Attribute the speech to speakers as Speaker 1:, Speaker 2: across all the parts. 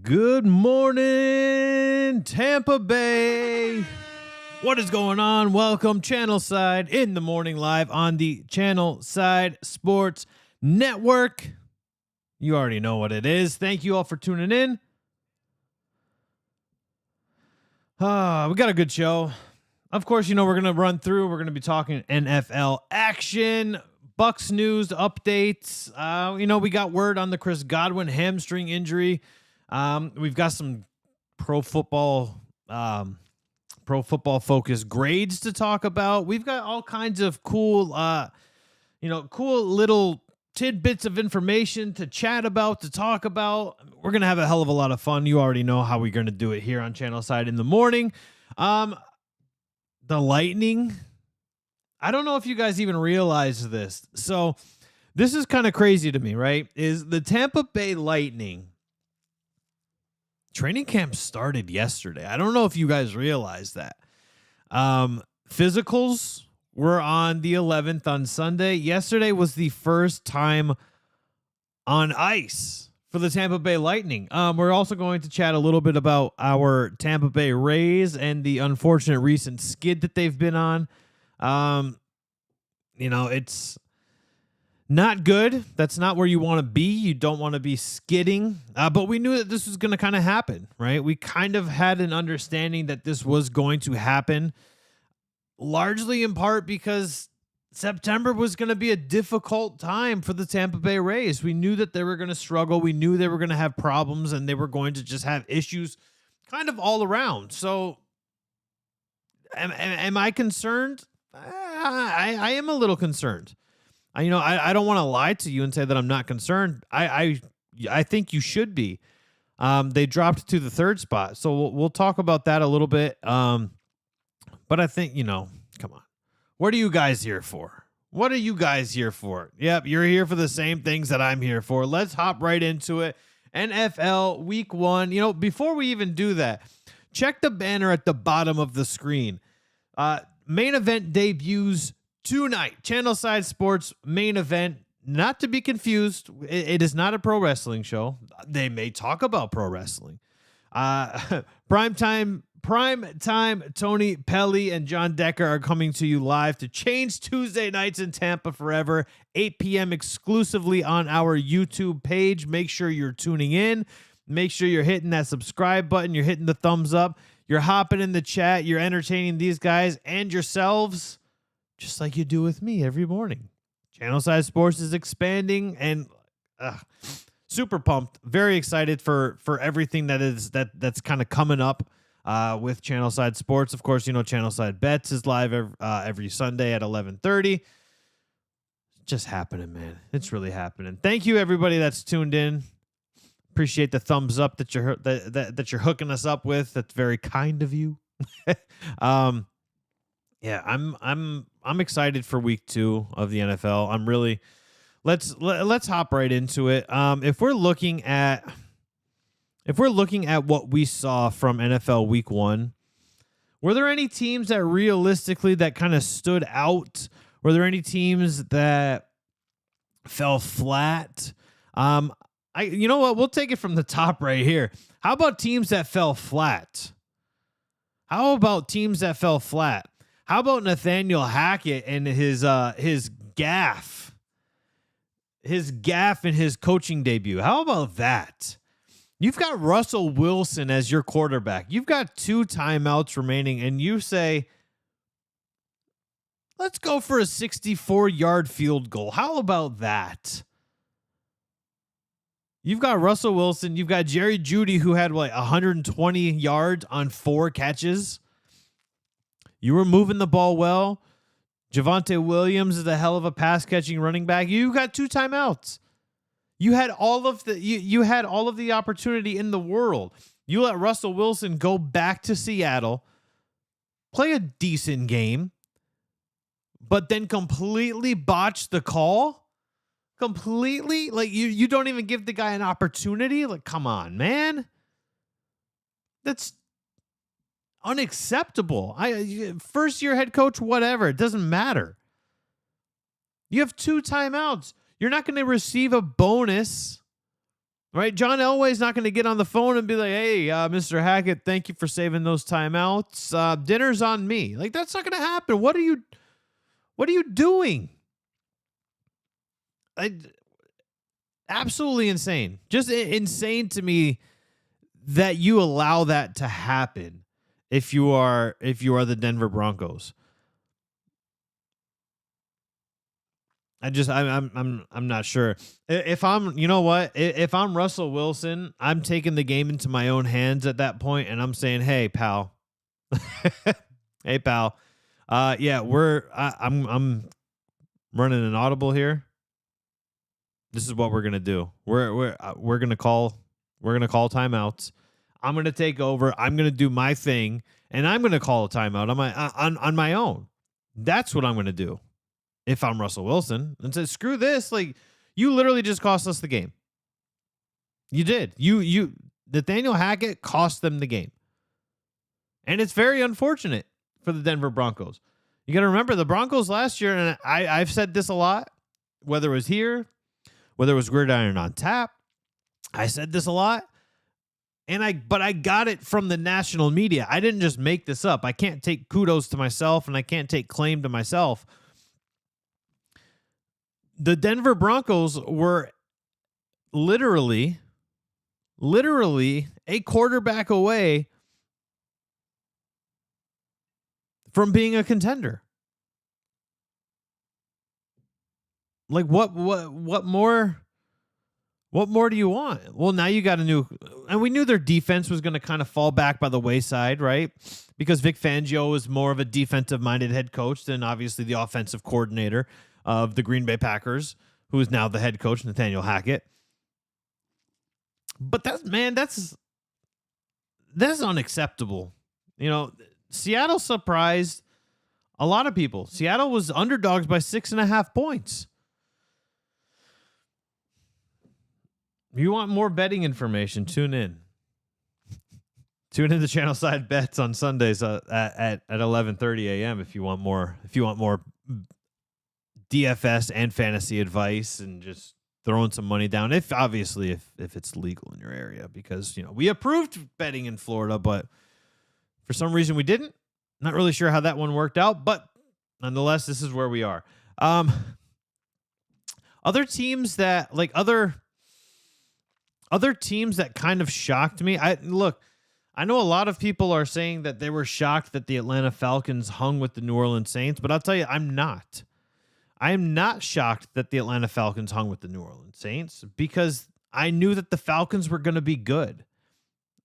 Speaker 1: Good morning, Tampa Bay. What is going on? Welcome, Channelside in the morning live on the Channelside Sports Network. You already know what it is. Thank you all for tuning in. We got a good show. Of course, we're going to run through. We're going to be talking NFL action, Bucs news updates. We got word on the Chris Godwin hamstring injury. We've got some pro football focused grades to talk about. We've got all kinds of cool little tidbits of information to chat about, to talk about. We're going to have a hell of a lot of fun. You already know how we're going to do it here on Channelside in the morning. The Lightning, I don't know if you guys even realize this. So this is kind of crazy to me, right? Is the Tampa Bay Lightning training camp started yesterday. I don't know if you guys realize that. Physicals were on the 11th on Sunday. Yesterday was the first time on ice for the Tampa Bay Lightning. We're also going to chat a little bit about our Tampa Bay Rays and the unfortunate recent skid that they've been on. It's not good. That's not where you want to be. You don't want to be skidding. But we knew that this was going to kind of happen, right? We kind of had an understanding that this was going to happen, largely in part because September was going to be a difficult time for the Tampa Bay Rays. We knew that they were going to struggle. We knew they were going to have problems, and they were going to just have issues kind of all around. So am I concerned? I am a little concerned. I don't want to lie to you and say that I'm not concerned. I think you should be. They dropped to the third spot, so we'll talk about that a little bit. But I think, come on. What are you guys here for? What are you guys here for? Yep, you're here for the same things that I'm here for. Let's hop right into it. NFL Week 1. Before we even do that, check the banner at the bottom of the screen. Main event debuts tonight. Channelside Sports main event. Not to be confused, it is not a pro wrestling show. They may talk about pro wrestling. Primetime Tony Pelly and John Decker are coming to you live to change Tuesday nights in Tampa forever. 8 p.m. exclusively on our YouTube page. Make sure you're tuning in. Make sure you're hitting that subscribe button. You're hitting the thumbs up. You're hopping in the chat. You're entertaining these guys and yourselves, just like you do with me every morning. Channelside Sports is expanding, and super pumped. Very excited for everything that's kind of coming up with Channelside Sports. Of course, Channelside Bets is live every Sunday at 11:30. Just happening, man. It's really happening. Thank you, everybody that's tuned in. Appreciate the thumbs up that you're hooking us up with. That's very kind of you. Yeah, I'm excited for week 2 of the NFL. I'm really let's hop right into it. If we're looking at what we saw from NFL week 1, were there any teams that realistically that kind of stood out? Were there any teams that fell flat? You know what? We'll take it from the top right here. How about teams that fell flat? How about Nathaniel Hackett and his gaffe in his coaching debut? How about that? You've got Russell Wilson as your quarterback. You've got 2 timeouts remaining, and you say, let's go for a 64-yard field goal. How about that? You've got Russell Wilson. You've got Jerry Jeudy, who had 120 yards on 4 catches. You were moving the ball well. Javonte Williams is a hell of a pass-catching running back. You got 2 timeouts. You had all of the opportunity in the world. You let Russell Wilson go back to Seattle, play a decent game, but then completely botch the call. Completely, you don't even give the guy an opportunity. Come on, man. That's unacceptable. First year head coach, whatever. It doesn't matter. You have 2 timeouts. You're not going to receive a bonus right? John Elway's not going to get on the phone and be like, hey, Mr. Hackett, thank you for saving those timeouts. Dinner's on me. Like, that's not going to happen. What are you doing? Absolutely insane. Just insane to me that you allow that to happen if you are the Denver Broncos. I'm not sure. If I'm, you know what? If I'm Russell Wilson, I'm taking the game into my own hands at that point, and I'm saying, "Hey, pal, hey, pal, yeah, I'm running an audible here. This is what we're gonna do. We're gonna call timeouts. I'm gonna take over. I'm gonna do my thing, and I'm gonna call a timeout on my own. That's what I'm gonna do." If I'm Russell Wilson, and says, screw this, like, you literally just cost us the game. You did. Nathaniel Hackett cost them the game. And it's very unfortunate for the Denver Broncos. You got to remember the Broncos last year, and I've said this a lot, whether it was here, whether it was Gridiron on Tap, I said this a lot. But I got it from the national media. I didn't just make this up. I can't take kudos to myself, and I can't take claim to myself. The Denver Broncos were literally a quarterback away from being a contender. Like, what more do you want? Well, now you got and we knew their defense was going to kind of fall back by the wayside, right? Because Vic Fangio is more of a defensive-minded head coach than obviously the offensive coordinator of the Green Bay Packers, who is now the head coach, Nathaniel Hackett. But that's unacceptable. You know, Seattle surprised a lot of people. Seattle was underdogs by 6.5 points. If you want more betting information, tune in. Tune in to Channelside Bets on Sundays at 11:30 a.m. if you want more DFS and fantasy advice and just throwing some money down. If it's legal in your area, because, you know, we approved betting in Florida, but for some reason we didn't. Not really sure how that one worked out, but nonetheless, this is where we are. Other teams that kind of shocked me. I know a lot of people are saying that they were shocked that the Atlanta Falcons hung with the New Orleans Saints, but I'll tell you, I'm not. I am not shocked that the Atlanta Falcons hung with the New Orleans Saints, because I knew that the Falcons were going to be good.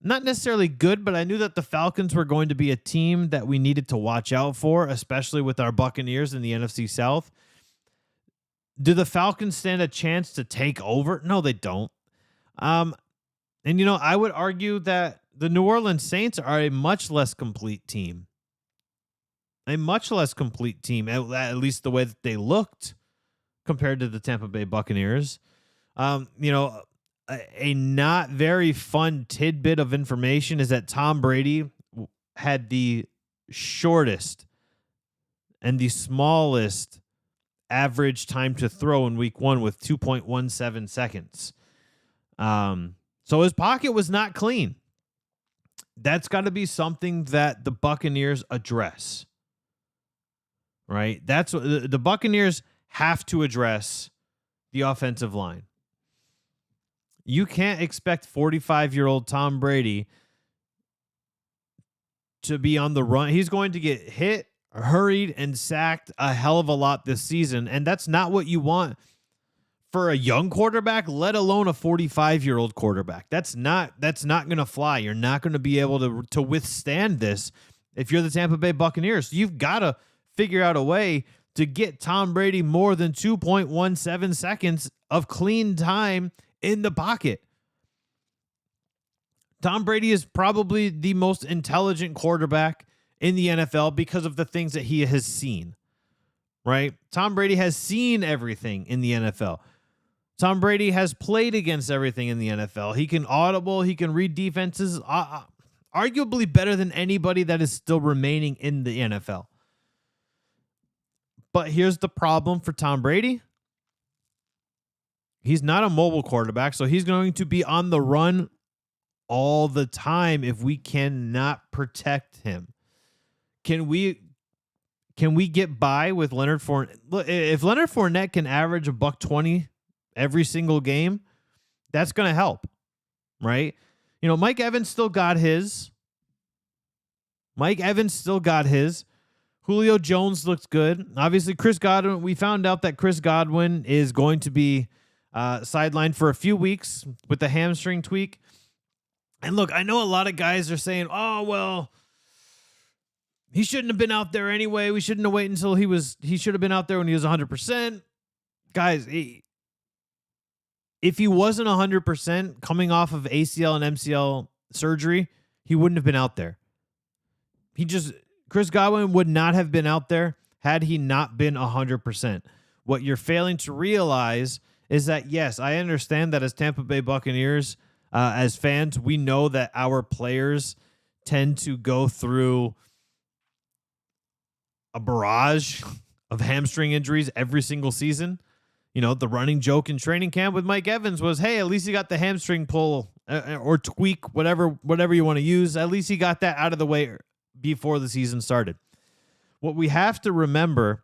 Speaker 1: Not necessarily good, but I knew that the Falcons were going to be a team that we needed to watch out for, especially with our Buccaneers in the NFC South. Do the Falcons stand a chance to take over? No, they don't. And, you know, I would argue that the New Orleans Saints are a much less complete team. At least the way that they looked compared to the Tampa Bay Buccaneers. You know, a not very fun tidbit of information is that Tom Brady had the shortest and the smallest average time to throw in week 1 with 2.17 seconds. So his pocket was not clean. That's got to be something that the Buccaneers address. Right? That's what the Buccaneers have to address, the offensive line. You can't expect 45-year-old Tom Brady to be on the run. He's going to get hit, hurried, and sacked a hell of a lot this season, and that's not what you want for a young quarterback, let alone a 45-year-old quarterback. That's not going to fly. You're not going to be able to withstand this if you're the Tampa Bay Buccaneers. You've got to figure out a way to get Tom Brady more than 2.17 seconds of clean time in the pocket. Tom Brady is probably the most intelligent quarterback in the NFL because of the things that he has seen, right? Tom Brady has seen everything in the NFL. Tom Brady has played against everything in the NFL. He can audible. He can read defenses, arguably better than anybody that is still remaining in the NFL. But here's the problem for Tom Brady. He's not a mobile quarterback, so he's going to be on the run all the time if we cannot protect him. Can we get by with Leonard Fournette? Look, if Leonard Fournette can average $120 every single game, that's going to help, right? Mike Evans still got his. Julio Jones looked good. Obviously, Chris Godwin, we found out that Chris Godwin is going to be sidelined for a few weeks with the hamstring tweak. And look, I know a lot of guys are saying, oh, well, he shouldn't have been out there anyway. We shouldn't have waited until he should have been out there when he was 100%. Guys, if he wasn't 100% coming off of ACL and MCL surgery, he wouldn't have been out there. Chris Godwin would not have been out there had he not been 100%. What you're failing to realize is that, yes, I understand that as Tampa Bay Buccaneers, as fans, we know that our players tend to go through a barrage of hamstring injuries every single season. The running joke in training camp with Mike Evans was, hey, at least he got the hamstring pull or tweak, whatever you want to use. At least he got that out of the way before the season started. What we have to remember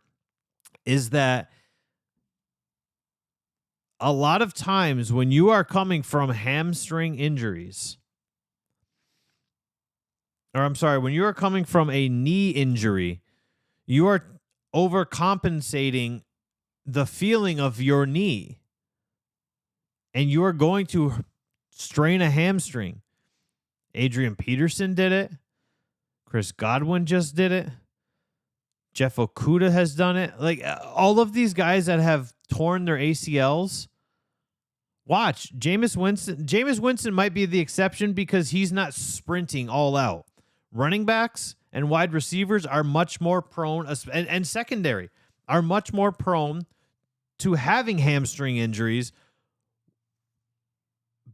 Speaker 1: is that a lot of times when you are coming from hamstring injuries, when you are coming from a knee injury, you are overcompensating the feeling of your knee, and you are going to strain a hamstring. Adrian Peterson did it. Chris Godwin just did it. Jeff Okudah has done it. Like, all of these guys that have torn their ACLs, watch. Jameis Winston might be the exception because he's not sprinting all out. Running backs and wide receivers are much more prone, and secondary are much more prone to having hamstring injuries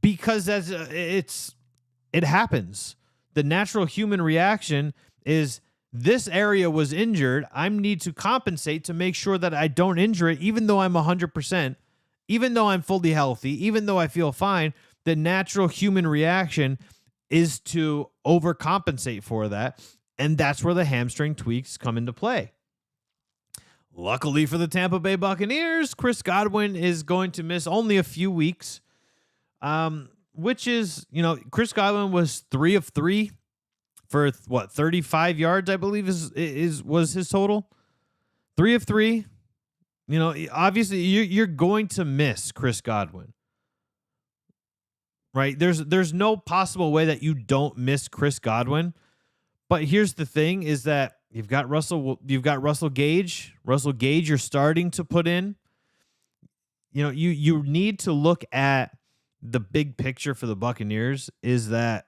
Speaker 1: because it happens. The natural human reaction is, this area was injured. I need to compensate to make sure that I don't injure it, even though I'm 100%, even though I'm fully healthy, even though I feel fine. The natural human reaction is to overcompensate for that, and that's where the hamstring tweaks come into play. Luckily for the Tampa Bay Buccaneers, Chris Godwin is going to miss only a few weeks, which is, Chris Godwin was 3 of 3 for 35 yards, I believe was his total. 3 of 3. Obviously you're going to miss Chris Godwin, right? There's no possible way that you don't miss Chris Godwin. But here's the thing: is that you've got Russell Gage. Russell Gage, you're starting to put in. You need to look at the big picture for the Buccaneers. Is that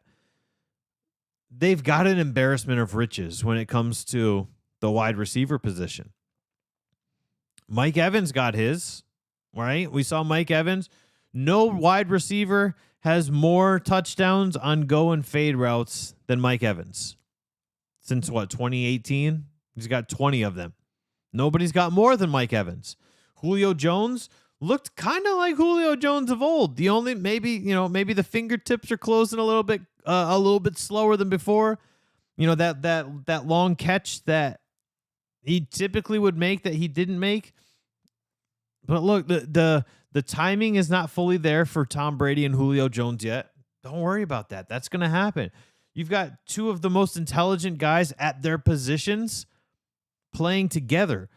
Speaker 1: they've got an embarrassment of riches when it comes to the wide receiver position. Mike Evans got his, right? We saw Mike Evans. No wide receiver has more touchdowns on go and fade routes than Mike Evans. Since 2018? He's got 20 of them. Nobody's got more than Mike Evans. Julio Jones looked kind of like Julio Jones of old. The only maybe the fingertips are closing a little bit slower than before. That long catch that he typically would make that he didn't make. But look, the timing is not fully there for Tom Brady and Julio Jones yet. Don't worry about that. That's going to happen. You've got two of the most intelligent guys at their positions playing together.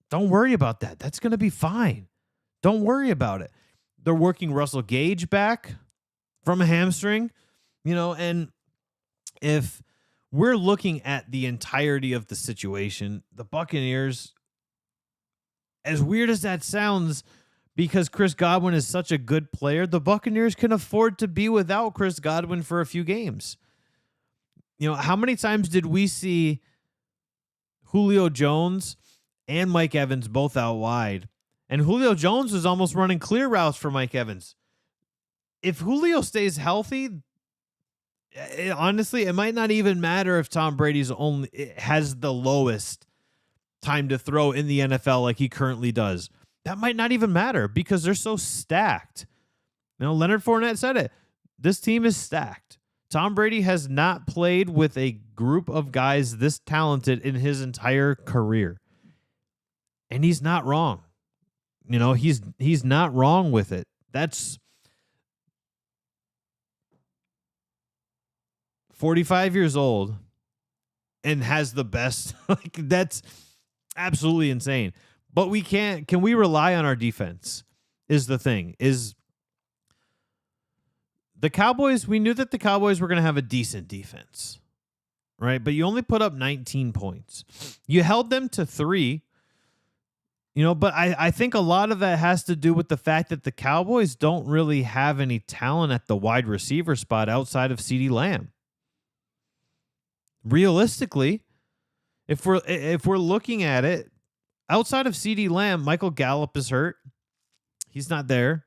Speaker 1: Don't worry about that. That's going to be fine. Don't worry about it. They're working Russell Gage back from a hamstring, and if we're looking at the entirety of the situation, the Buccaneers, as weird as that sounds, because Chris Godwin is such a good player, the Buccaneers can afford to be without Chris Godwin for a few games. How many times did we see Julio Jones and Mike Evans both out wide? And Julio Jones was almost running clear routes for Mike Evans. If Julio stays healthy, honestly, it might not even matter if Tom Brady's has the lowest time to throw in the NFL like he currently does. that might not even matter because they're so stacked. Leonard Fournette said it. This team is stacked. Tom Brady has not played with a group of guys this talented in his entire career. And he's not wrong. He's not wrong with it. That's 45 years old and has the best. That's absolutely insane. But can we rely on our defense is the thing. Is the Cowboys, we knew that the Cowboys were going to have a decent defense, right? But you only put up 19 points. You held them to 3, but I think a lot of that has to do with the fact that the Cowboys don't really have any talent at the wide receiver spot outside of CeeDee Lamb. Realistically, if we're looking at it, outside of CeeDee Lamb, Michael Gallup is hurt. He's not there.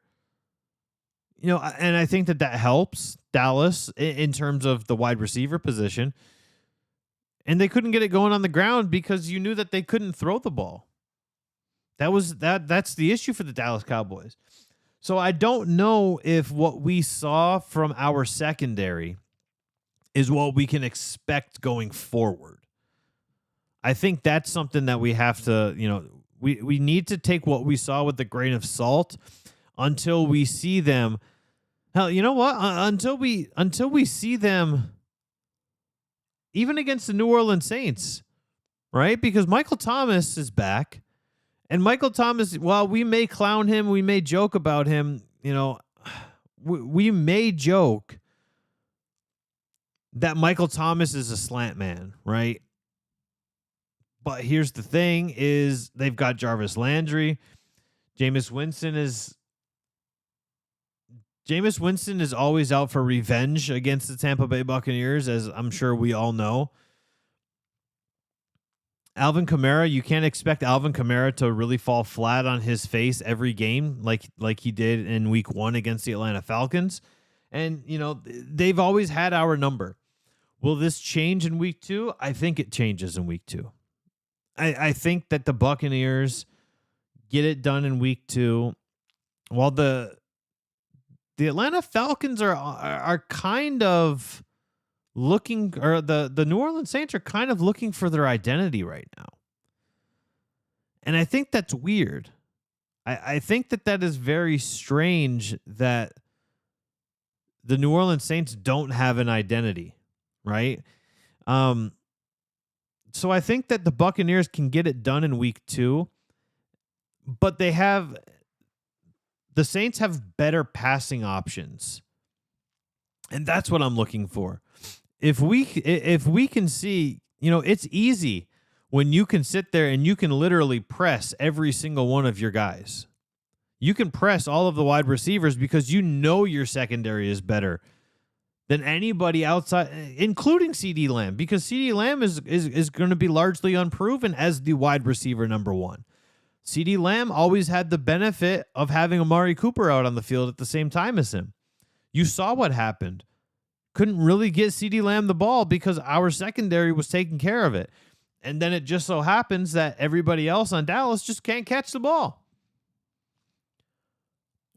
Speaker 1: And I think that helps Dallas in terms of the wide receiver position. And they couldn't get it going on the ground because you knew that they couldn't throw the ball. That's the issue for the Dallas Cowboys. So I don't know if what we saw from our secondary is what we can expect going forward. I think that's something that we have to, we need to take what we saw with a grain of salt until we see them. Hell, you know what? Until we see them even against the New Orleans Saints, right? Because Michael Thomas is back. And Michael Thomas, while we may clown him, we may joke about him, we may joke that Michael Thomas is a slant man, right? But here's the thing is they've got Jarvis Landry. Jameis Winston is always out for revenge against the Tampa Bay Buccaneers, as I'm sure we all know. Alvin Kamara, you can't expect Alvin Kamara to really fall flat on his face every game like he did in week 1 against the Atlanta Falcons. And, they've always had our number. Will this change in week 2? I think it changes in week 2. I think that the Buccaneers get it done in week 2, while the Atlanta Falcons are kind of looking, or the New Orleans Saints are kind of looking for their identity right now. And I think that's weird. I think that is very strange that the New Orleans Saints don't have an identity, right? So I think that the Buccaneers can get it done in week 2, but the Saints have better passing options. And that's what I'm looking for. If we can see, it's easy when you can sit there and you can literally press every single one of your guys. You can press all of the wide receivers because your secondary is better than anybody outside, including CeeDee Lamb, because CeeDee Lamb is going to be largely unproven as the wide receiver number 1. CeeDee Lamb always had the benefit of having Amari Cooper out on the field at the same time as him. You saw what happened. Couldn't really get CeeDee Lamb the ball because our secondary was taking care of it. And then it just so happens that everybody else on Dallas just can't catch the ball.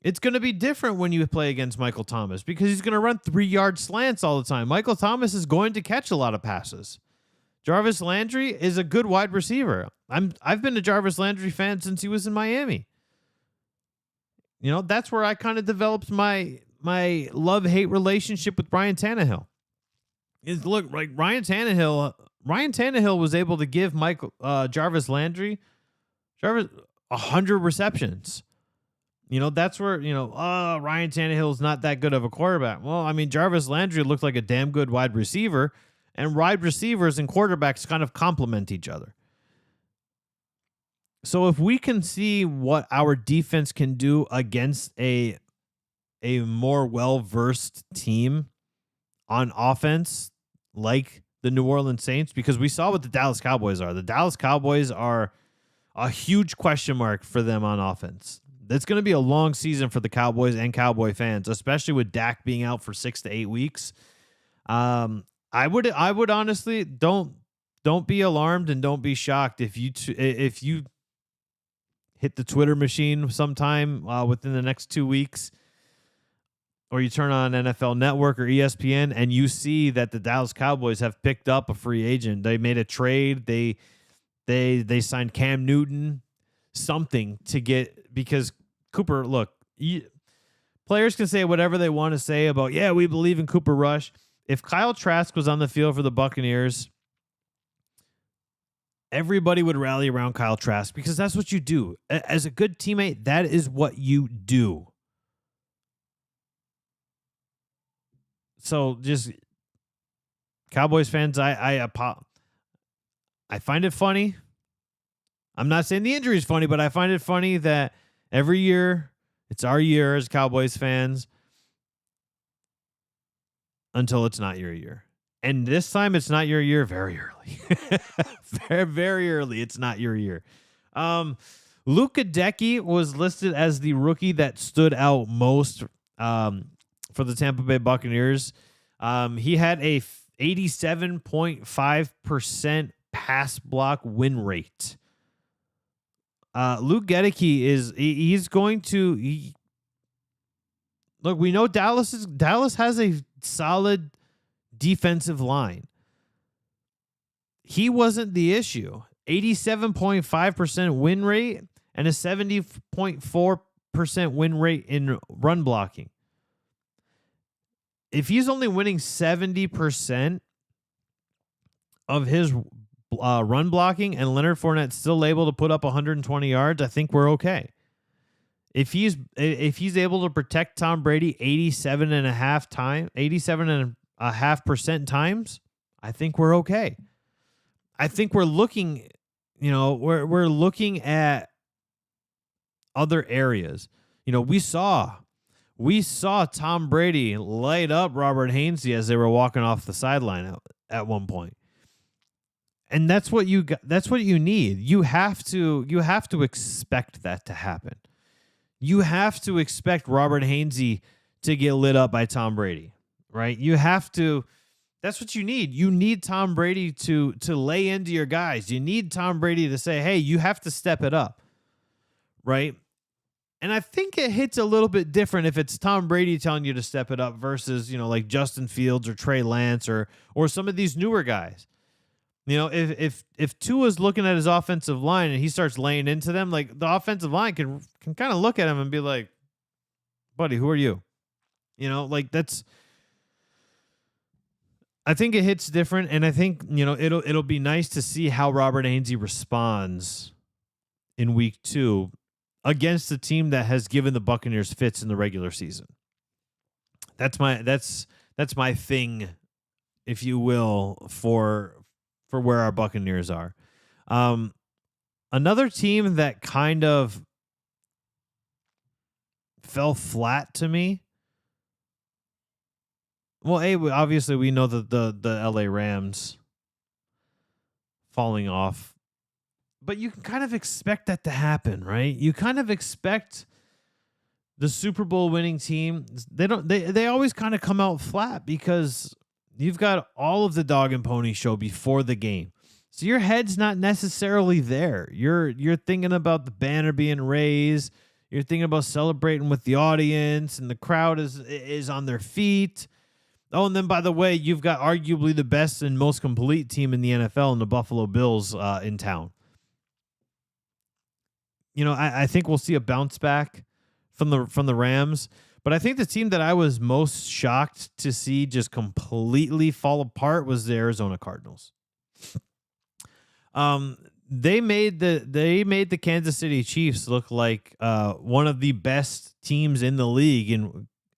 Speaker 1: It's going to be different when you play against Michael Thomas because he's going to run 3-yard slants all the time. Michael Thomas is going to catch a lot of passes. Jarvis Landry is a good wide receiver. I've been a Jarvis Landry fan since he was in Miami. That's where I kind of developed my love-hate relationship with Ryan Tannehill. Look, like Ryan Tannehill was able to give Jarvis Landry 100 receptions. That's where, Ryan Tannehill's not that good of a quarterback. Well, Jarvis Landry looked like a damn good wide receiver, and wide receivers and quarterbacks kind of complement each other. So if we can see what our defense can do against a more well-versed team on offense, like the New Orleans Saints, because we saw what the Dallas Cowboys are. The Dallas Cowboys are a huge question mark for them on offense. It's going to be a long season for the Cowboys and Cowboy fans, especially with Dak being out for 6 to 8 weeks. I would honestly don't be alarmed and don't be shocked if you hit the Twitter machine sometime within the next 2 weeks, or you turn on NFL Network or ESPN and you see that the Dallas Cowboys have picked up a free agent. They made a trade. They signed Cam Newton, something to get, because Cooper, look, players can say whatever they want to say about, yeah, we believe in Cooper Rush. If Kyle Trask was on the field for the Buccaneers, everybody would rally around Kyle Trask, because that's what you do. As a good teammate, that is what you do. So just Cowboys fans, I find it funny. I'm not saying the injury is funny, but I find it funny that every year, it's our year as Cowboys fans until it's not your year. And this time it's not your year very early. very, very early. It's not your year. Luka Decky was listed as the rookie that stood out most for the Tampa Bay Buccaneers. He had a 87.5% pass block win rate. Luke Gedeke he's going to look. We know Dallas has a solid defensive line. He wasn't the issue. 87.5% win rate and a 70.4% win rate in run blocking. If he's only winning 70% of his run blocking and Leonard Fournette's still able to put up 120 yards, I think we're okay. If he's able to protect Tom Brady 87.5% times, I think we're okay. I think we're looking, we're looking at other areas. We saw Tom Brady light up Robert Hainsey as they were walking off the sideline at one point. And that's what you need. You have to expect that to happen. You have to expect Robert Hainsey to get lit up by Tom Brady, right? You have to. That's what you need. You need Tom Brady to lay into your guys. You need Tom Brady to say, "Hey, you have to step it up," right? And I think it hits a little bit different if it's Tom Brady telling you to step it up versus like Justin Fields or Trey Lance or some of these newer guys. If Tua's looking at his offensive line and he starts laying into them, like the offensive line can kind of look at him and be like, "Buddy, who are you?" That's. I think it hits different, and I think it'll be nice to see how Robert Hainsey responds in week 2 against the team that has given the Buccaneers fits in the regular season. That's my thing, if you will, for where our Buccaneers are. Another team that kind of fell flat to me. Well, obviously we know that the LA Rams falling off, but you can kind of expect that to happen, right? You kind of expect the Super Bowl winning team. They always kind of come out flat because you've got all of the dog and pony show before the game. So your head's not necessarily there. You're thinking about the banner being raised. You're thinking about celebrating with the audience and the crowd is on their feet. Oh, and then, by the way, you've got arguably the best and most complete team in the NFL in the Buffalo Bills in town. I think we'll see a bounce back from the Rams. But I think the team that I was most shocked to see just completely fall apart was the Arizona Cardinals. They made the Kansas City Chiefs look like one of the best teams in the league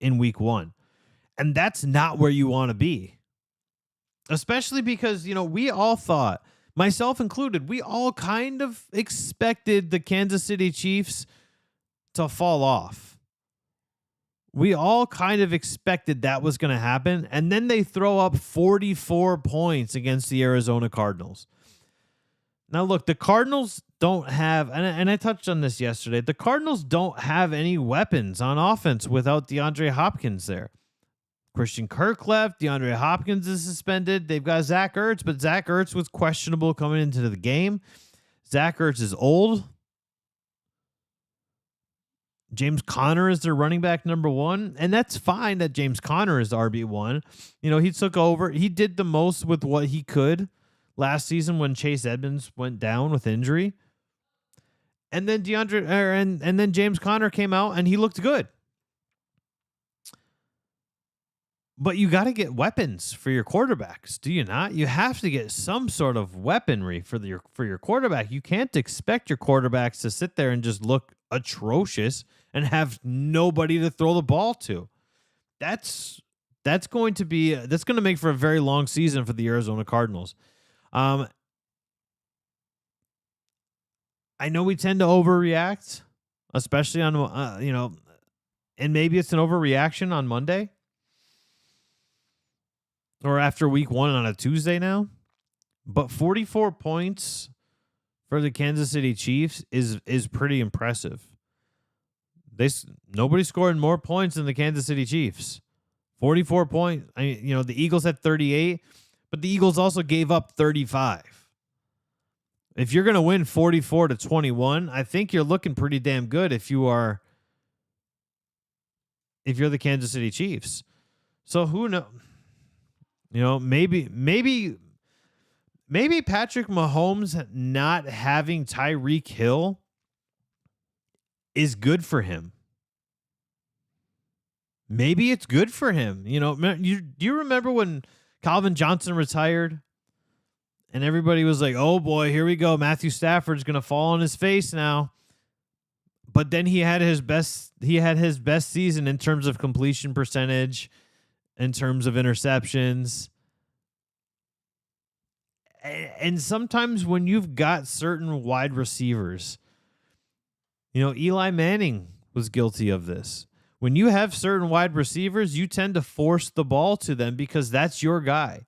Speaker 1: in week 1. And that's not where you want to be. Especially because, we all thought, myself included, we all kind of expected the Kansas City Chiefs to fall off. We all kind of expected that was going to happen. And then they throw up 44 points against the Arizona Cardinals. Now, look, the Cardinals don't have, and I touched on this yesterday, the Cardinals don't have any weapons on offense without DeAndre Hopkins there. Christian Kirk left. DeAndre Hopkins is suspended. They've got Zach Ertz, but Zach Ertz was questionable coming into the game. Zach Ertz is old. James Conner is their running back number 1, and that's fine that James Conner is RB1. He took over. He did the most with what he could last season when Chase Edmonds went down with injury. And then and then James Conner came out and he looked good. But you got to get weapons for your quarterbacks, do you not? You have to get some sort of weaponry for your quarterback. You can't expect your quarterbacks to sit there and just look atrocious and have nobody to throw the ball to. That's going to make for a very long season for the Arizona Cardinals. I know we tend to overreact, especially on and maybe it's an overreaction on Monday or after week 1 on a Tuesday now. But 44 points for the Kansas City Chiefs is pretty impressive. Nobody scored more points than the Kansas City Chiefs. 44 points. The Eagles had 38, but the Eagles also gave up 35. If you're going to win 44-21, I think you're looking pretty damn good if you're the Kansas City Chiefs. So who knows? Maybe Patrick Mahomes not having Tyreek Hill is good for him. Maybe it's good for him. Do you remember when Calvin Johnson retired? And everybody was like, oh boy, here we go. Matthew Stafford's going to fall on his face now. But then he had his best season in terms of completion percentage, in terms of interceptions. And sometimes when you've got certain wide receivers, Eli Manning was guilty of this. When you have certain wide receivers, you tend to force the ball to them because that's your guy.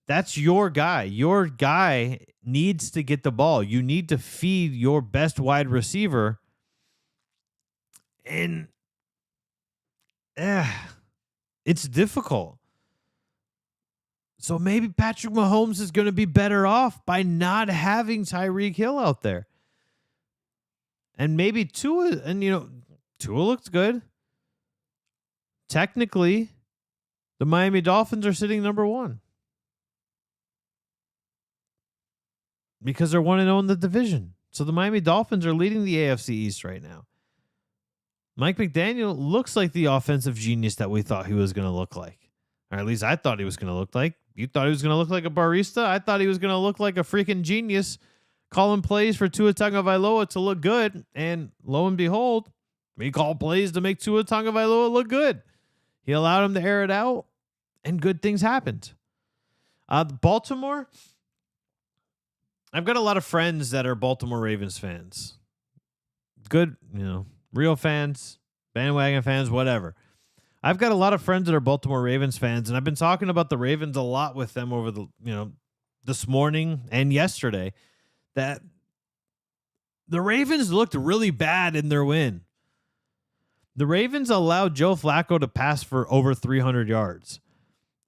Speaker 1: That's your guy. Your guy needs to get the ball. You need to feed your best wide receiver. And it's difficult. So maybe Patrick Mahomes is going to be better off by not having Tyreek Hill out there. And maybe Tua looks good. Technically, the Miami Dolphins are sitting number 1. Because they're 1-0 in the division. So the Miami Dolphins are leading the AFC East right now. Mike McDaniel looks like the offensive genius that we thought he was going to look like. Or at least I thought he was going to look like. You thought he was going to look like a barista? I thought he was going to look like a freaking genius calling plays for Tua Tagovailoa to look good. And lo and behold, he called plays to make Tua Tagovailoa look good. He allowed him to air it out, and good things happened. Baltimore, I've got a lot of friends that are Baltimore Ravens fans. Good, real fans, bandwagon fans, whatever. I've got a lot of friends that are Baltimore Ravens fans, and I've been talking about the Ravens a lot with them over this morning and yesterday, that the Ravens looked really bad in their win. The Ravens allowed Joe Flacco to pass for over 300 yards.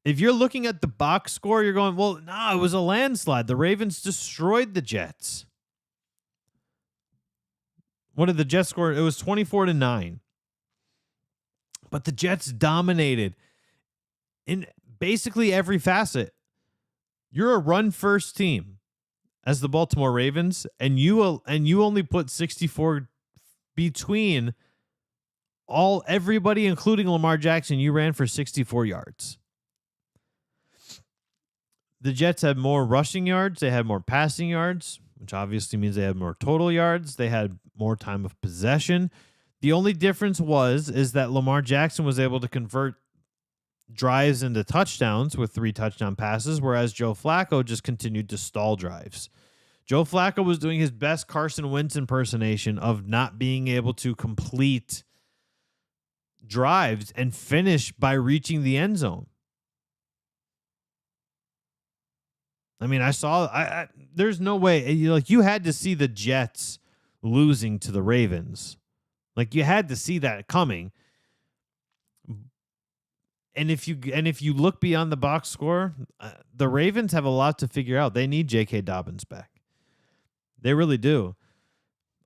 Speaker 1: If you're looking at the box score, you're going, well, no, it was a landslide. The Ravens destroyed the Jets. What did the Jets score? It was 24-9. But the Jets dominated in basically every facet. You're a run-first team as the Baltimore Ravens, and you only put 64 between everybody, including Lamar Jackson. You ran for 64 yards. The Jets had more rushing yards. They had more passing yards, which obviously means they had more total yards. They had more time of possession. The only difference is that Lamar Jackson was able to convert drives into touchdowns with 3 touchdown passes, whereas Joe Flacco just continued to stall drives. Joe Flacco was doing his best Carson Wentz impersonation of not being able to complete drives and finish by reaching the end zone. I mean, there's no way. You had to see the Jets losing to the Ravens. You had to see that coming. And if you look beyond the box score, the Ravens have a lot to figure out. They need J.K. Dobbins back. They really do.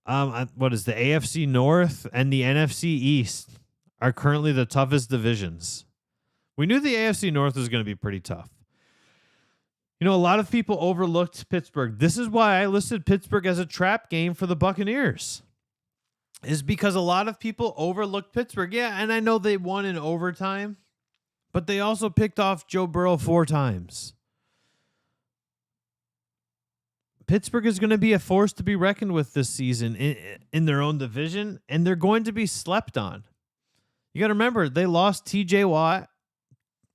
Speaker 1: What is the AFC North and the NFC East are currently the toughest divisions. We knew the AFC North was going to be pretty tough. You know, a lot of people overlooked Pittsburgh. This is why I listed Pittsburgh as a trap game for the Buccaneers, is because a lot of people overlooked Pittsburgh. Yeah, and I know they won in overtime, but they also picked off Joe Burrow 4 times. Pittsburgh is going to be a force to be reckoned with this season in their own division, and they're going to be slept on. You got to remember, they lost TJ Watt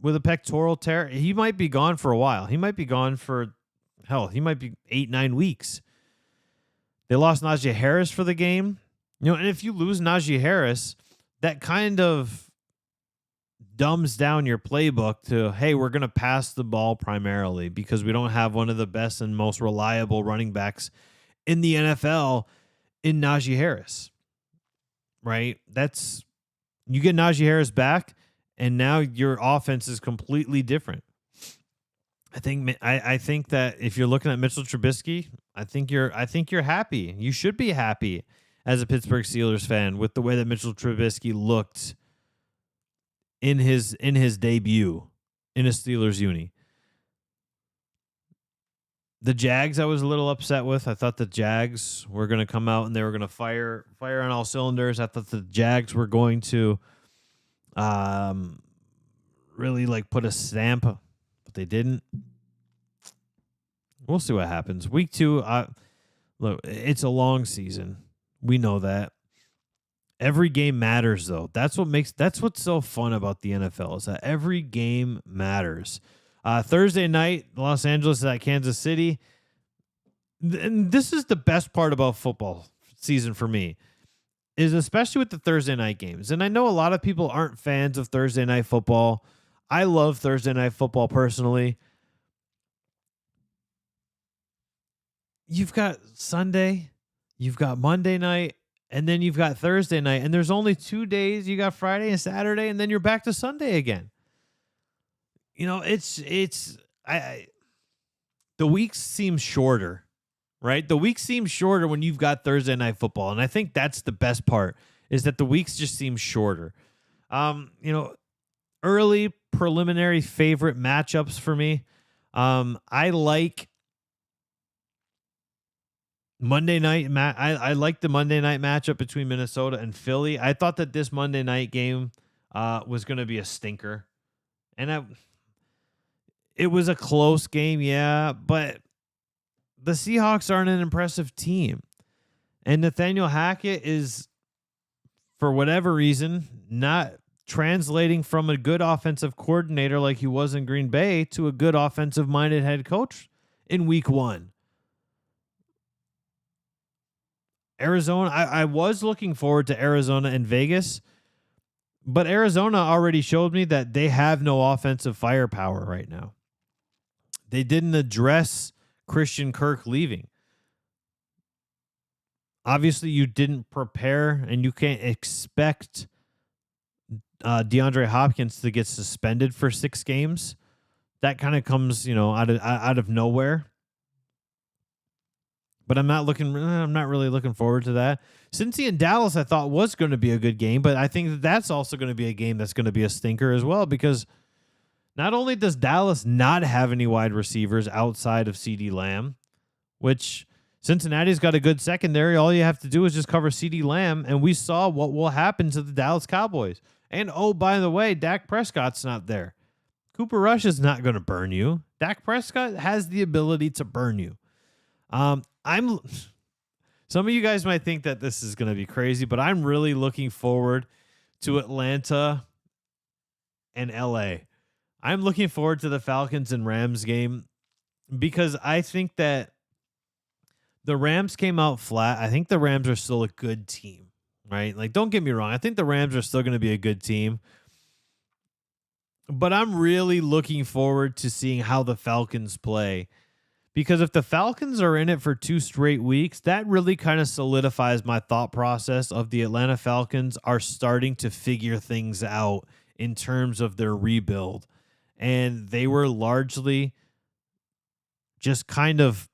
Speaker 1: with a pectoral tear. He might be gone for a while. He might be gone for, he might be 8-9 weeks. They lost Najee Harris for the game. You know, and if you lose Najee Harris, that kind of dumbs down your playbook to, hey, we're going to pass the ball primarily because we don't have one of the best and most reliable running backs in the NFL in Najee Harris, right? You get Najee Harris back, and now your offense is completely different. I think that if you're looking at Mitchell Trubisky, I think you're happy. You should be happy as a Pittsburgh Steelers fan with the way that Mitchell Trubisky looked in his debut in a Steelers uni. The Jags I was a little upset with. I thought the Jags were going to come out and they were going to fire on all cylinders. I thought the Jags were going to really put a stamp, but they didn't. We'll see what happens. Week 2, look, it's a long season. We know that. Every game matters, though. That's what's so fun about the NFL, is that every game matters. Thursday night, Los Angeles is at Kansas City. And this is the best part about football season for me, is especially with the Thursday night games. And I know a lot of people aren't fans of Thursday night football. I love Thursday night football personally. You've got Sunday, you've got Monday night, and then you've got Thursday night, and there's only 2 days. You got Friday and Saturday, and then you're back to Sunday again. You know, the weeks seem shorter, right? The weeks seem shorter when you've got Thursday night football, and I think that's the best part, is that the weeks just seem shorter. Early preliminary favorite matchups for me. I like Monday night. I like the Monday night matchup between Minnesota and Philly. I thought that this Monday night game was going to be a stinker, and it was a close game, yeah, but the Seahawks aren't an impressive team, and Nathaniel Hackett is, for whatever reason, not translating from a good offensive coordinator like he was in Green Bay to a good offensive-minded head coach in week 1. Arizona, I was looking forward to Arizona and Vegas, but Arizona already showed me that they have no offensive firepower right now. They didn't address Christian Kirk leaving. Obviously, you didn't prepare, and you can't expect DeAndre Hopkins to get suspended for 6 games. That kind of comes, out of nowhere. But I'm not really looking forward to that. Cincy and Dallas, I thought was going to be a good game, but I think that's also going to be a game that's going to be a stinker as well, because not only does Dallas not have any wide receivers outside of CeeDee Lamb, which Cincinnati's got a good secondary. All you have to do is just cover CeeDee Lamb, and we saw what will happen to the Dallas Cowboys. And, oh, by the way, Dak Prescott's not there. Cooper Rush is not going to burn you. Dak Prescott has the ability to burn you. Some of you guys might think that this is going to be crazy, but I'm really looking forward to Atlanta and LA. I'm looking forward to the Falcons and Rams game because I think that the Rams came out flat. I think the Rams are still a good team, right? Don't get me wrong. I think the Rams are still going to be a good team, but I'm really looking forward to seeing how the Falcons play. Because if the Falcons are in it for 2 straight weeks, that really kind of solidifies my thought process of the Atlanta Falcons are starting to figure things out in terms of their rebuild. And they were largely just kind of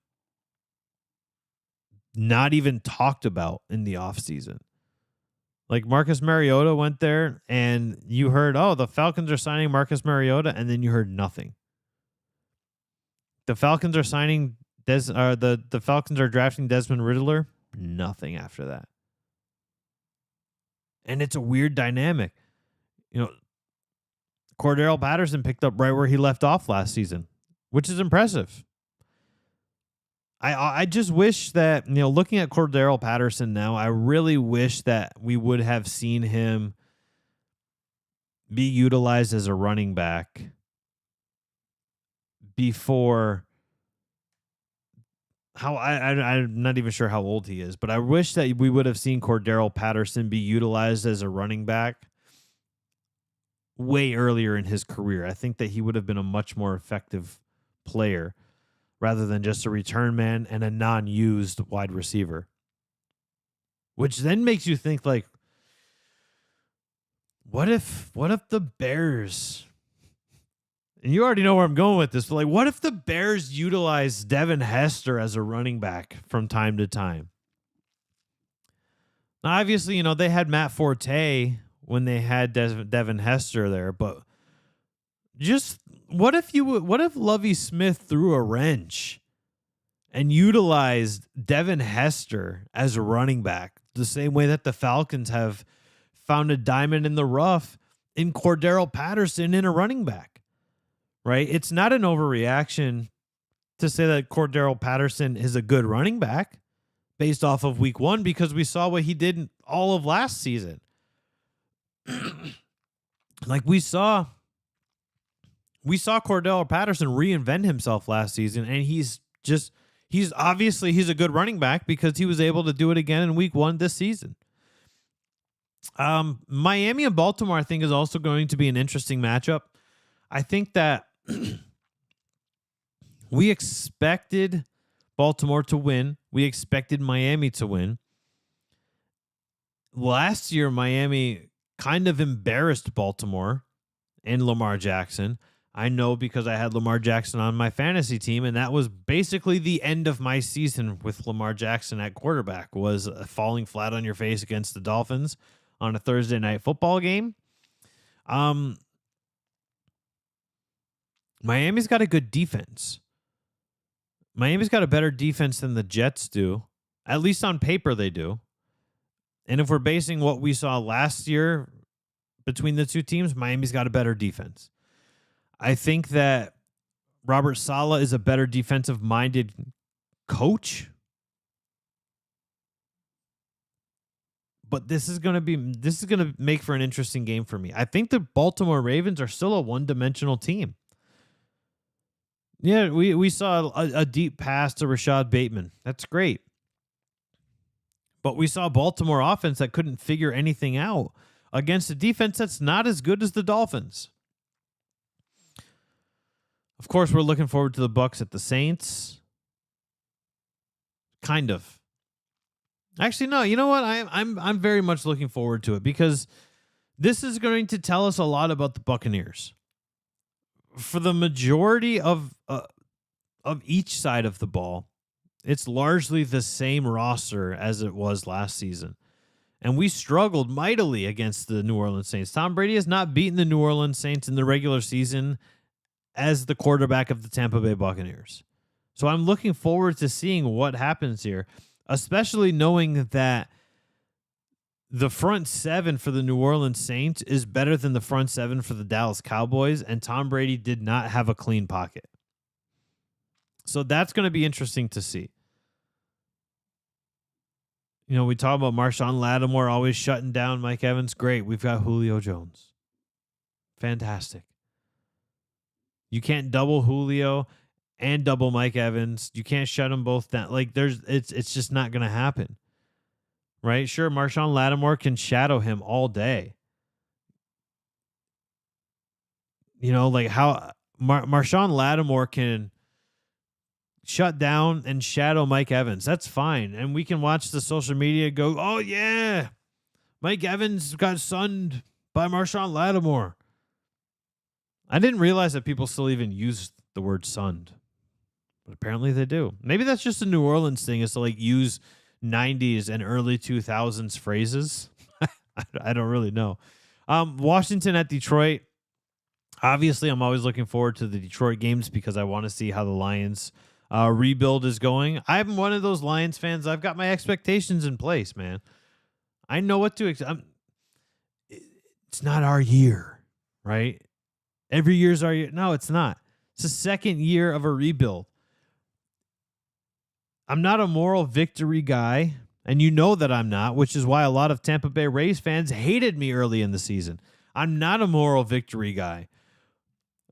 Speaker 1: not even talked about in the offseason. Like Marcus Mariota went there and you heard, oh, the Falcons are signing Marcus Mariota, and then you heard nothing. The Falcons are signing the Falcons are drafting Desmond Riddler, nothing after that. And it's a weird dynamic. You know, Cordero Patterson picked up right where he left off last season, which is impressive. I just wish that, looking at Cordero Patterson now, I really wish that we would have seen him be utilized as a running back before I'm not even sure how old he is, but I wish that we would have seen Cordero Patterson be utilized as a running back way earlier in his career. I think that he would have been a much more effective player rather than just a return man and a non-used wide receiver. Which then makes you think, like, what if the Bears, and you already know where I'm going with this, but like, what if the Bears utilize Devin Hester as a running back from time to time? Now, obviously, they had Matt Forte when they had Devin Hester there, but just what if Lovie Smith threw a wrench and utilized Devin Hester as a running back the same way that the Falcons have found a diamond in the rough in Cordero Patterson in a running back, right? It's not an overreaction to say that Cordero Patterson is a good running back based off of week 1, because we saw what he did in all of last season. Like we saw Cordero Patterson reinvent himself last season, and he's a good running back because he was able to do it again in week 1 this season. Miami and Baltimore, I think, is also going to be an interesting matchup. I think that we expected Baltimore to win. We expected Miami to win. Last year, Miami kind of embarrassed Baltimore and Lamar Jackson. I know because I had Lamar Jackson on my fantasy team, and that was basically the end of my season with Lamar Jackson at quarterback, was falling flat on your face against the Dolphins on a Thursday night football game. Miami's got a good defense. Miami's got a better defense than the Jets do. At least on paper they do. And if we're basing what we saw last year between the two teams, Miami's got a better defense. I think that Robert Saleh is a better defensive-minded coach. But this is going to make for an interesting game for me. I think the Baltimore Ravens are still a one-dimensional team. Yeah, we saw a deep pass to Rashad Bateman. That's great. But we saw Baltimore offense that couldn't figure anything out against a defense that's not as good as the Dolphins. Of course, we're looking forward to the Bucs at the Saints. Kind of. Actually, no. You know what? I'm very much looking forward to it because this is going to tell us a lot about the Buccaneers. For the majority of each side of the ball, it's largely the same roster as it was last season. And we struggled mightily against the New Orleans Saints. Tom Brady has not beaten the New Orleans Saints in the regular season as the quarterback of the Tampa Bay Buccaneers. So I'm looking forward to seeing what happens here, especially knowing that the front seven for the New Orleans Saints is better than the front seven for the Dallas Cowboys, and Tom Brady did not have a clean pocket. So that's going to be interesting to see. We talk about Marshawn Lattimore always shutting down Mike Evans. Great. We've got Julio Jones. Fantastic. You can't double Julio and double Mike Evans. You can't shut them both down. Like it's just not going to happen. Right? Sure, Marshawn Lattimore can shadow him all day. Like how Marshawn Lattimore can shut down and shadow Mike Evans. That's fine. And we can watch the social media go, oh, yeah, Mike Evans got sunned by Marshawn Lattimore. I didn't realize that people still even use the word sunned, but apparently they do. Maybe that's just a New Orleans thing, is to use 90s and early 2000s phrases. I don't really know. Washington at Detroit. Obviously, I'm always looking forward to the Detroit games because I want to see how the Lions rebuild is going. I'm one of those Lions fans. I've got my expectations in place, man. I know what to expect. It's not our year, right? Every year's our year. No, it's not. It's the second year of a rebuild. I'm not a moral victory guy, and you know that I'm not, which is why a lot of Tampa Bay Rays fans hated me early in the season. I'm not a moral victory guy,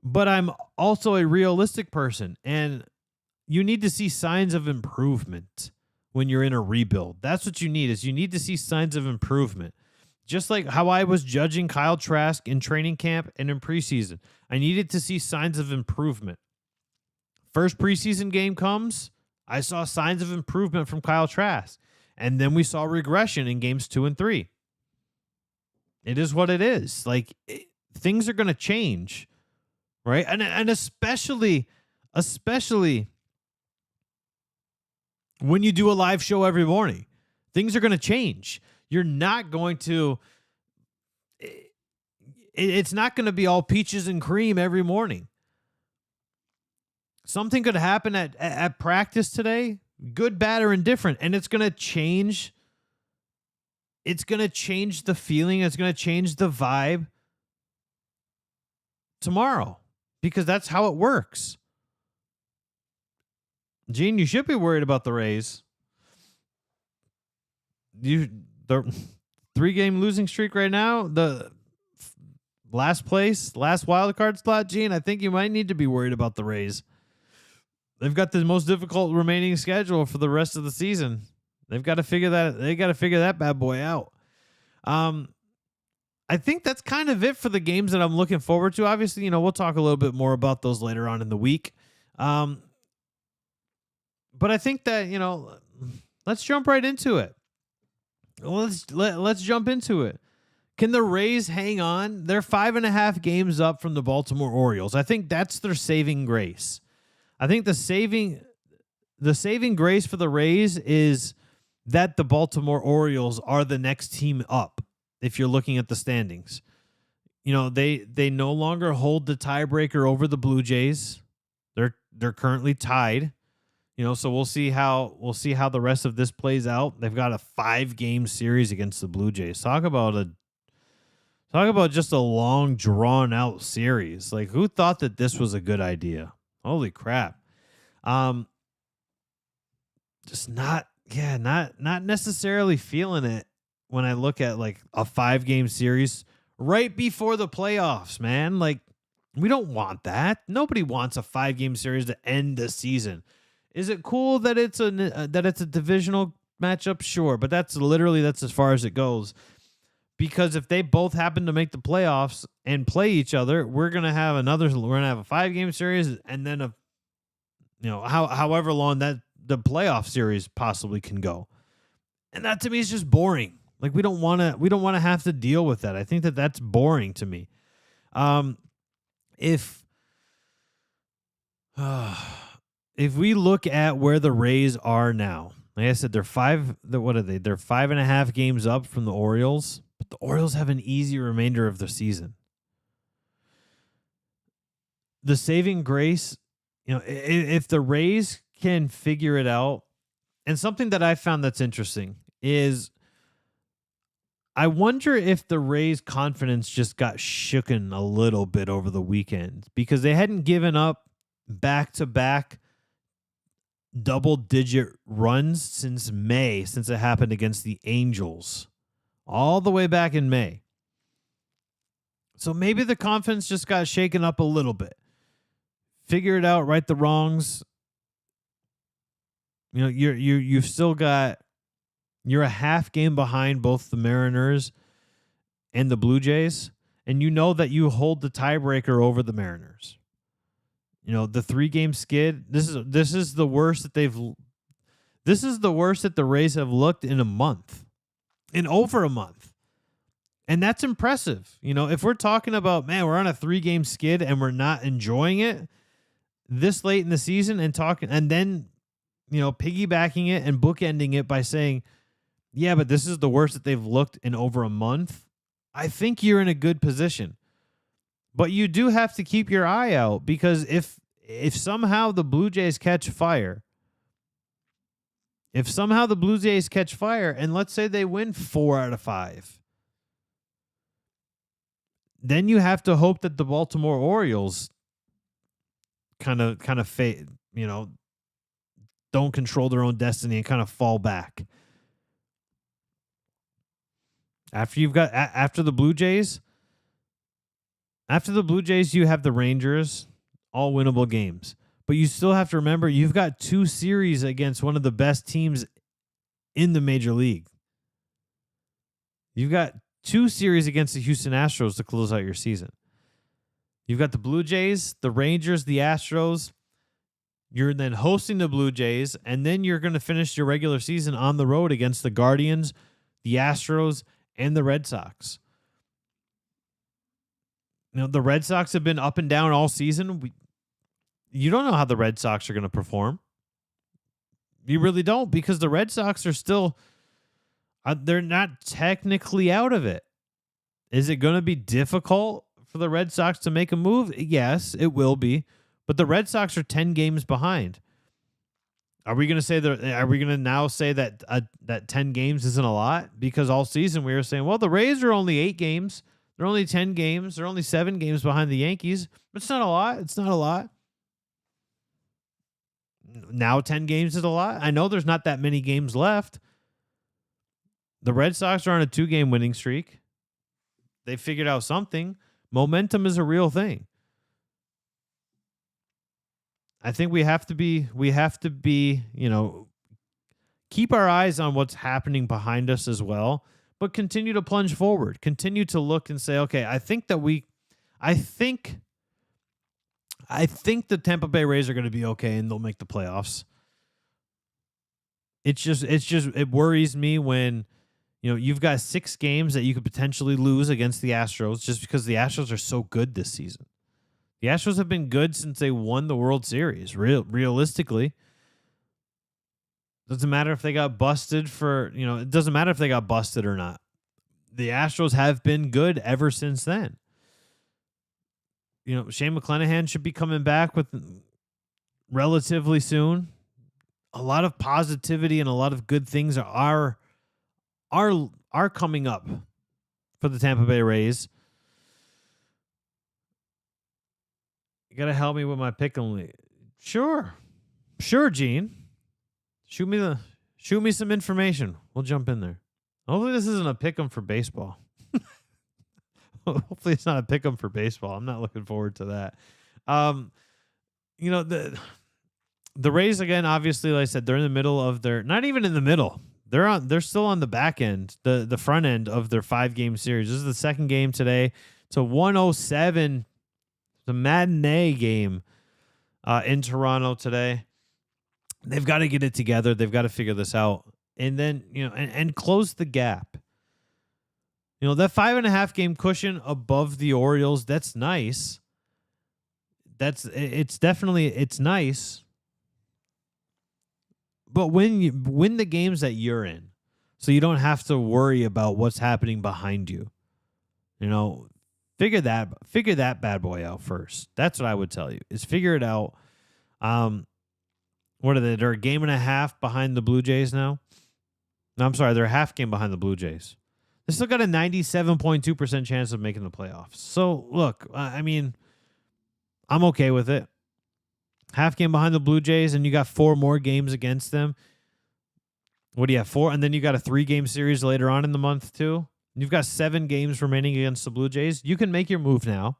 Speaker 1: but I'm also a realistic person, and you need to see signs of improvement when you're in a rebuild. That's what you need, is you need to see signs of improvement. Just like how I was judging Kyle Trask in training camp and in preseason. I needed to see signs of improvement. First preseason game comes, I saw signs of improvement from Kyle Trask. And then we saw regression in games 2 and 3. It is what it is. Things are going to change, right? And especially when you do a live show every morning, things are going to change. You're not going to, it's not going to be all peaches and cream every morning. Something could happen at practice today, good, bad, or indifferent, and it's going to change. It's going to change the feeling. It's going to change the vibe tomorrow because that's how it works. Gene, you should be worried about the Rays. The 3-game losing streak right now, the last wild card slot, Gene, I think you might need to be worried about the Rays. They've got the most difficult remaining schedule for the rest of the season. They've got to figure that bad boy out. I think that's kind of it for the games that I'm looking forward to. Obviously, we'll talk a little bit more about those later on in the week. But I think that, let's jump right into it. Let's jump into it. Can the Rays hang on? They're 5.5 games up from the Baltimore Orioles. I think that's their saving grace. I think the saving grace for the Rays is that the Baltimore Orioles are the next team up. If you're looking at the standings, they no longer hold the tiebreaker over the Blue Jays. They're currently tied. So we'll see how the rest of this plays out. They've got a 5-game series against the Blue Jays. Talk about just a long, drawn out series. Like, who thought that this was a good idea? Holy crap. Just not necessarily feeling it when I look at like a 5-game series right before the playoffs, man. Like, we don't want that. Nobody wants a 5-game series to end the season. Is it cool that it's a divisional matchup? Sure, but that's as far as it goes. Because if they both happen to make the playoffs and play each other, we're gonna have a 5-game series, and then however long that the playoff series possibly can go. And that to me is just boring. Like, we don't want to have to deal with that. I think that that's boring to me. If we look at where the Rays are now, like I said, they're 5.5 games up from the Orioles, but the Orioles have an easy remainder of the season. The saving grace, if the Rays can figure it out, and something that I found that's interesting is I wonder if the Rays' confidence just got shooken a little bit over the weekend because they hadn't given up back-to-back double-digit runs since May, since it happened against the Angels, all the way back in May. So maybe the confidence just got shaken up a little bit. Figure it out, right the wrongs. You've still got, you're a half game behind both the Mariners and the Blue Jays, and you know that you hold the tiebreaker over the Mariners. The 3-game skid. This is the worst that the Rays have looked in over a month. And that's impressive. If we're talking about, man, we're on a 3-game skid and we're not enjoying it this late in the season and then piggybacking it and bookending it by saying, yeah, but this is the worst that they've looked in over a month, I think you're in a good position. But you do have to keep your eye out, because if somehow the Blue Jays catch fire, and let's say they win 4 out of 5, then you have to hope that the Baltimore Orioles kind of don't control their own destiny and kind of fall back. After the Blue Jays, you have the Rangers, all winnable games. But you still have to remember, you've got 2 series against one of the best teams in the major league. You've got 2 series against the Houston Astros to close out your season. You've got the Blue Jays, the Rangers, the Astros. You're then hosting the Blue Jays, and then you're going to finish your regular season on the road against the Guardians, the Astros, and the Red Sox. The Red Sox have been up and down all season. You don't know how the Red Sox are going to perform. You really don't, because the Red Sox are still, they're not technically out of it. Is it going to be difficult for the Red Sox to make a move? Yes, it will be. But the Red Sox are 10 games behind. Are we going to now say that that 10 games isn't a lot? Because all season we were saying, well, the Rays are only 8 games. They're only 10 games. They're only 7 games behind the Yankees. It's not a lot. It's not a lot. Now 10 games is a lot. I know there's not that many games left. The Red Sox are on a 2-game winning streak. They figured out something. Momentum is a real thing. I think we have to be, keep our eyes on what's happening behind us as well, but continue to plunge forward. Continue to look and say, okay, I think the Tampa Bay Rays are going to be okay and they'll make the playoffs. It worries me when, you've got 6 games that you could potentially lose against the Astros just because the Astros are so good this season. The Astros have been good since they won the World Series. Realistically, doesn't matter if they got busted it doesn't matter if they got busted or not. The Astros have been good ever since then. Shane McClanahan should be coming back with relatively soon. A lot of positivity and a lot of good things are coming up for the Tampa Bay Rays. You gotta help me with my pick'em league. Sure, Gene. Shoot me some information. We'll jump in there. Hopefully this isn't a pick'em for baseball. Hopefully it's not a pick'em for baseball. I'm not looking forward to that. The Rays, again, obviously, like I said, they're in the middle of their, not even in the middle. They're still on the back end, the front end of their 5-game series. This is the second game today. It's a 107. The matinee game in Toronto today. They've got to get it together. They've got to figure this out. And then, and close the gap. That 5.5 game cushion above the Orioles, that's nice. It's nice. But when you win the games that you're in, so you don't have to worry about what's happening behind you. Figure that bad boy out first. That's what I would tell you, is figure it out. What are they? They're a game and a half behind the Blue Jays now. No, I'm sorry. They're a half game behind the Blue Jays. They still got a 97.2% chance of making the playoffs. So, look, I'm okay with it. Half game behind the Blue Jays, and you got 4 more games against them. What do you have, 4? And then you got a 3-game series later on in the month, too. You've got 7 games remaining against the Blue Jays. You can make your move now.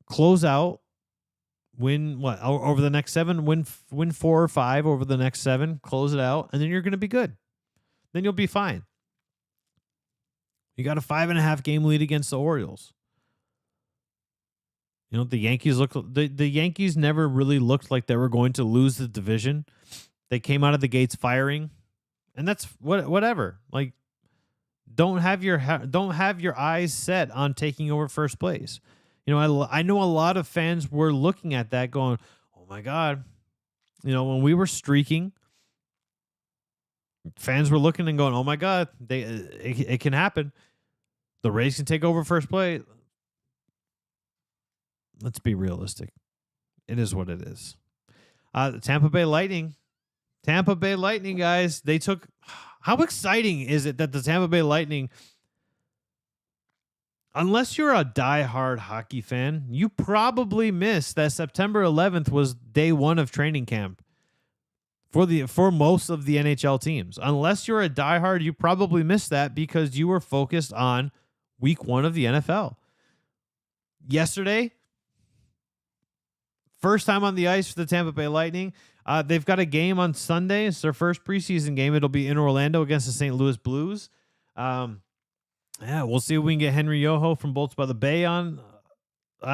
Speaker 1: Close out. Win what over the next 7? Win 4 or 5 over the next 7. Close it out, and then you're going to be good. Then you'll be fine. You got a 5.5 game lead against the Orioles. The Yankees the Yankees never really looked like they were going to lose the division. They came out of the gates firing. And that's whatever. Like, don't have your eyes set on taking over first place. I know a lot of fans were looking at that going, "Oh my God, when we were streaking, fans were looking and going, "Oh my God, it can happen. The Rays can take over first place." Let's be realistic. It is what it is. The Tampa Bay Lightning, guys. They took. How exciting is it that the Tampa Bay Lightning? Unless you're a diehard hockey fan, you probably missed that September 11th was day one of training camp for most of the NHL teams. Unless you're a diehard, you probably missed that because you were focused on week one of the NFL. Yesterday, first time on the ice for the Tampa Bay Lightning. They've got a game on Sunday. It's their first preseason game. It'll be in Orlando against the St. Louis Blues. We'll see if we can get Henry Yoho from Bolts by the Bay on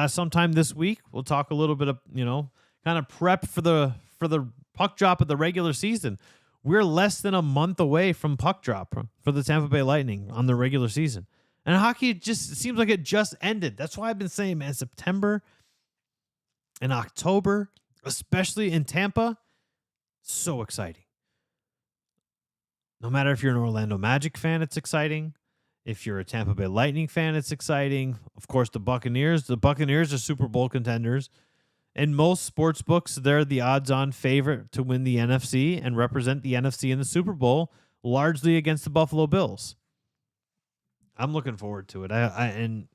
Speaker 1: sometime this week. We'll talk a little bit of, kind of prep for the puck drop of the regular season. We're less than a month away from puck drop for the Tampa Bay Lightning on the regular season. And hockey just seems like it just ended. That's why I've been saying, man, September and October, especially in Tampa, so exciting. No matter if you're an Orlando Magic fan, it's exciting. If you're a Tampa Bay Lightning fan, it's exciting. Of course, the Buccaneers. The Buccaneers are Super Bowl contenders. In most sports books, they're the odds-on favorite to win the NFC and represent the NFC in the Super Bowl, largely against the Buffalo Bills. I'm looking forward to it. And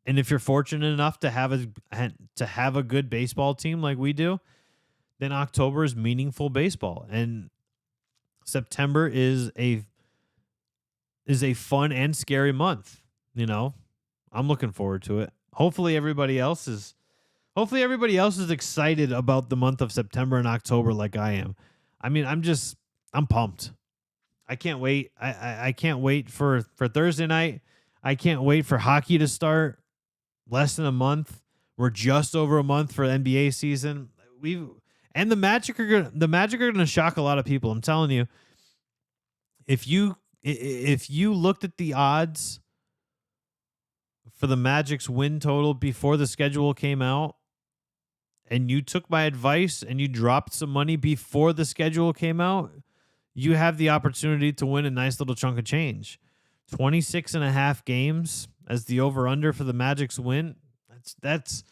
Speaker 1: if you're fortunate enough to have a good baseball team like we do, then October is meaningful baseball, and September is a fun and scary month. I'm looking forward to it. Hopefully everybody else is excited about the month of September and October like I am. I mean, I'm pumped. I can't wait. I can't wait for Thursday night. I can't wait for hockey to start. Less than a month. We're just over a month for NBA season. The Magic are gonna shock a lot of people. I'm telling you. If you looked at the odds for the Magic's win total before the schedule came out, and you took my advice and you dropped some money before the schedule came out, you have the opportunity to win a nice little chunk of change. 26.5 games as the over-under for the Magic's win. That's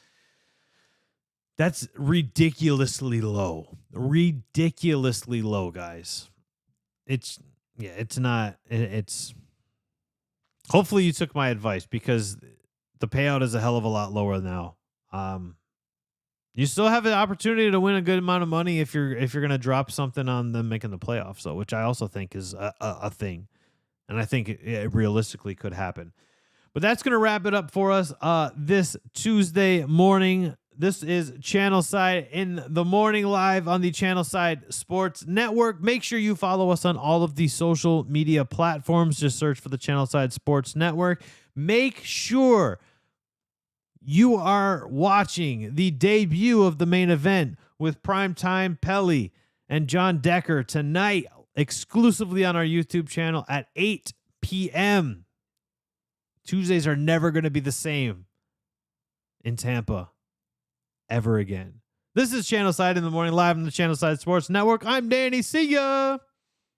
Speaker 1: ridiculously low. Ridiculously low, guys. It's not. Hopefully you took my advice because the payout is a hell of a lot lower now. You still have an opportunity to win a good amount of money if you're going to drop something on them making the playoffs, though, which I also think is a thing. And I think it realistically could happen. But that's going to wrap it up for us this Tuesday morning. This is Channelside in the morning, live on the Channelside Sports Network. Make sure you follow us on all of the social media platforms. Just search for the Channelside Sports Network. Make sure you are watching the debut of the main event with Primetime Pelly and John Decker tonight, exclusively on our YouTube channel at 8 p.m. Tuesdays are never going to be the same in Tampa ever again. This is Channelside in the morning, live on the Channelside Sports Network. I'm Danny. See ya.